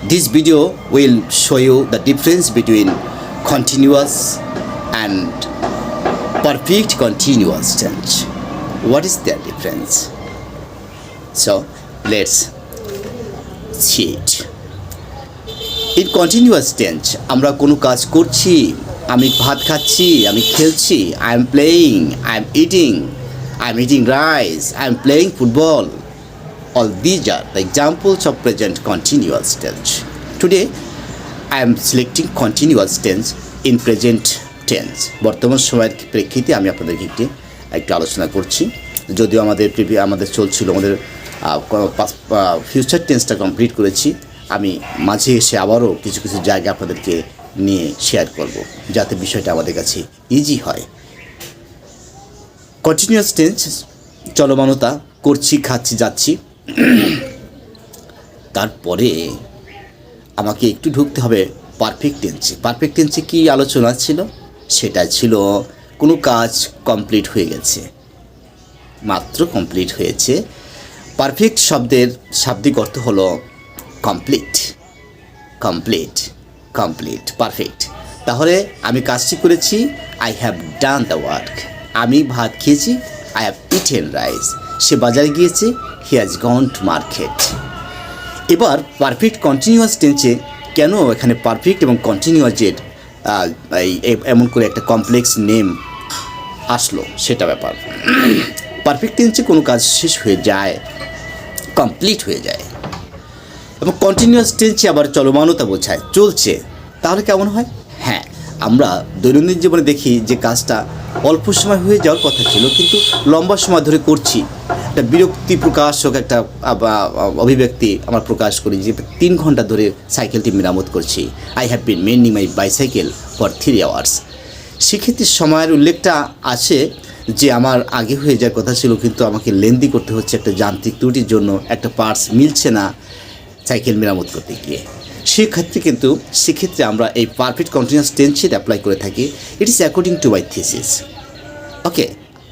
This video will show you the difference between continuous and perfect continuous tense. What is their difference? So let's see it. In continuous tense আমরা কোনো কাজ করছি, আমি ভাত খাচ্ছি, আমি খেলছি, I am playing, I am eating rice, I am playing football. All these are the examples of present continuous tense. Today I am selecting continuous tense in present tense. বর্তমান সময়ের প্রেক্ষিতে আমি আপনাদেরকে একটু আলোচনা করছি। যদিও আমাদের চলছিল আমাদের ফিউচার টেন্সটা কমপ্লিট করেছি, আমি মাঝে এসে আবারও কিছু জায়গা আপনাদেরকে নিয়ে শেয়ার করব যাতে বিষয়টা আমাদের কাছে ইজি হয়। কন্টিনিউয়াস টেন্স চলমানতা, করছি, খাচ্ছি, যাচ্ছি। তারপরে আমাকে একটু ঢুকতে হবে পারফেক্ট টেন্সে। পারফেক্ট টেন্সে কী আলোচনা ছিল? সেটা ছিল কোনো কাজ কমপ্লিট হয়ে গেছে, মাত্র কমপ্লিট হয়েছে। পারফেক্ট শব্দের শাব্দিক অর্থ হলো কমপ্লিট, পারফেক্ট। তাহলে আমি কাজটি করেছি, I have done the work. আমি ভাত খেয়েছি, আই হ্যাভ ইটেন রাইস। সে বাজারে গিয়েছে, he has gone to market. এবার পারফেক্ট কন্টিনিউয়াস টেন্সে কেন এখানে পারফেক্ট এবং কন্টিনিউয়াসের এমন করে একটা কমপ্লেক্স নেম আসলো সেটা ব্যাপার। পারফেক্ট টেন্সে কোনো কাজ শেষ হয়ে যায়, কমপ্লিট হয়ে যায়, এবং কন্টিনিউয়াস টেন্সে আবার চলমানতা বোঝায়, চলছে। তাহলে কেমন হয়? হ্যাঁ, আমরা দৈনন্দিন জীবনে দেখি যে কাজটা অল্প সময় হয়ে যাওয়ার কথা ছিল কিন্তু লম্বা সময় ধরে করছি। একটা বিরক্তি প্রকাশক একটা অভিব্যক্তি আমরা প্রকাশ করি যে 3 ঘন্টা ধরে সাইকেলটি মেরামত করছি। I have been মেন্ডিং my bicycle for 3 hours. সেক্ষেত্রে সময়ের উল্লেখটা আসে যে আমার আগে হয়ে যাওয়ার কথা ছিল কিন্তু আমাকে লেন্দি করতে হচ্ছে একটা যান্ত্রিক ত্রুটির জন্য, একটা পার্টস মিলছে না সাইকেল মেরামত করতে গিয়ে। সেক্ষেত্রে আমরা এই পারফেক্ট কন্টিনিউয়াস টেন্সের অ্যাপ্লাই করে থাকি। It is according to my thesis. Okay,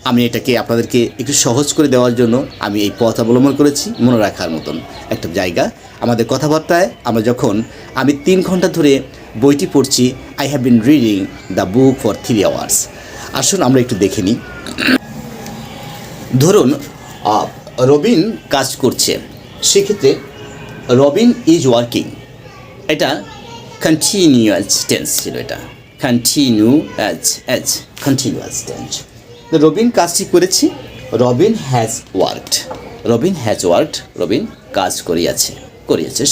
আমি এটাকে আপনাদেরকে একটু সহজ করে দেওয়ার জন্য আমি এই পথ অবলম্বন করেছি। মনে রাখার মতন একটা জায়গা আমাদের কথাবার্তায় আমরা যখন আমি 3 ঘন্টা ধরে বইটি পড়ছি, I have been reading the book for 3 hours. আসুন আমরা একটু দেখে নিই। ধরুন রবিন কাজ করছে, সেক্ষেত্রে রবিন ইজ ওয়ার্কিং, এটা কন্টিনিউয়াস টেন্স ছিল। এটা কন্টিনিউয়াস টেন্স। রবিন কাজটি করেছি, রবিন হ্যাজ ওয়ার্কড, রবিন কাজ করিয়াছে,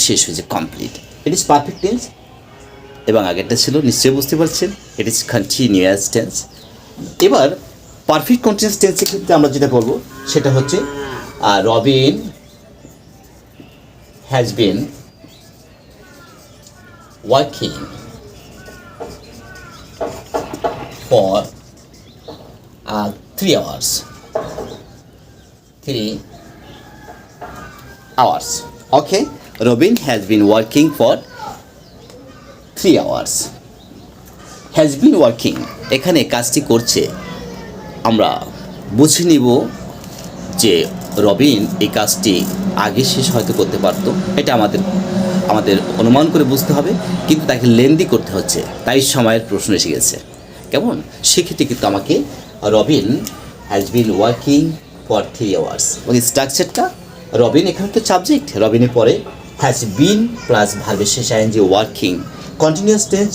শেষ হয়েছে, complete. It is perfect tense. এবং আগেরটা ছিল, নিশ্চয়ই বুঝতে পারছেন, ইট ইজ কন্টিনিউয়াস টেন্স। এবার পারফেক্ট কন্টিনিউয়াস টেন্সের ক্ষেত্রে আমরা যেটা বলবো সেটা হচ্ছে Robin has bin working for 3 hours. Okay, Robin has been working for 3 hours. Has been working, এখানে কাজটি করছে। আমরা বুঝে নিব যে রবিন এই কাজটি আগে শেষ হয়তো করতে পারত, এটা আমাদের অনুমান করে বুঝতে হবে, কিন্তু তাকে লেন্দি করতে হচ্ছে, তাই সময়ের প্রশ্ন এসে গেছে। কেমন? সেক্ষেত্রে কিন্তু আমাকে Robin has been working for 3 hours. এবং স্ট্রাকচারটা রবিন এখানে তো সাবজেক্ট, রবিনের পরে হ্যাজ বিন প্লাস ভার্বের শেষ আইএনজি ওয়ার্কিং। কন্টিনিউয়াস টেন্স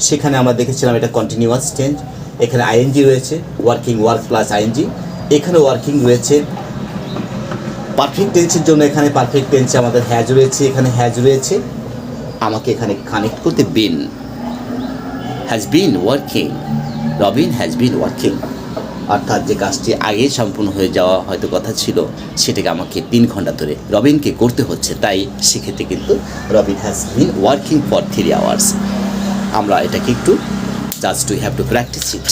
সেখানে আমরা দেখেছিলাম এটা কন্টিনিউয়াস টেন্স। এখানে আইএনজি রয়েছে, ওয়ার্কিং, ওয়ার্ক প্লাস আইএনজি। এখানে ওয়ার্কিং রয়েছে। পারফেক্ট টেন্সের জন্য এখানে পারফেক্ট টেন্সে আমাদের হ্যাজ রয়েছে, এখানে হ্যাজ রয়েছে। আমাকে এখানে কানেক্ট করতে been, has been working, Robin has been working, অর্থাৎ যে কাজটি আগে সম্পূর্ণ হয়ে যাওয়া হয়তো কথা ছিল সেটাকে আমাকে 3 ঘন্টা ধরে রবিনকে করতে হচ্ছে, তাই সেক্ষেত্রে কিন্তু Robin has been working for 3 hours. আমরা এটাকে একটু just we have to practise it.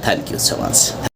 Thank you so much.